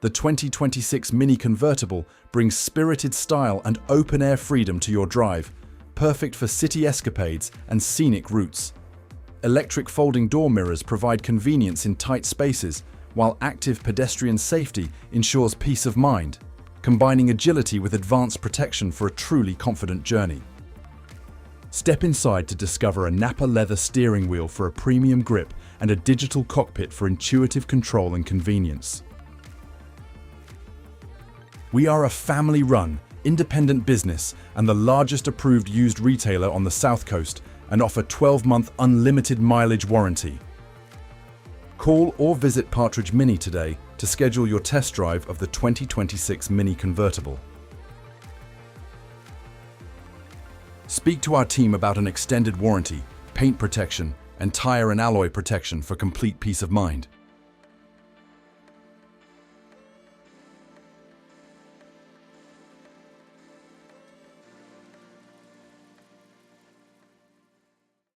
The 2026 Mini Convertible brings spirited style and open-air freedom to your drive, perfect for city escapades and scenic routes. Electric folding door mirrors provide convenience in tight spaces, while active pedestrian safety ensures peace of mind, combining agility with advanced protection for a truly confident journey. Step inside to discover a Napa leather steering wheel for a premium grip and a digital cockpit for intuitive control and convenience. We are a family-run, independent business and the largest approved used retailer on the South Coast and offer 12-month unlimited mileage warranty. Call or visit Partridge Mini today to schedule your test drive of the 2026 Mini Convertible. Speak to our team about an extended warranty, paint protection, and tire and alloy protection for complete peace of mind.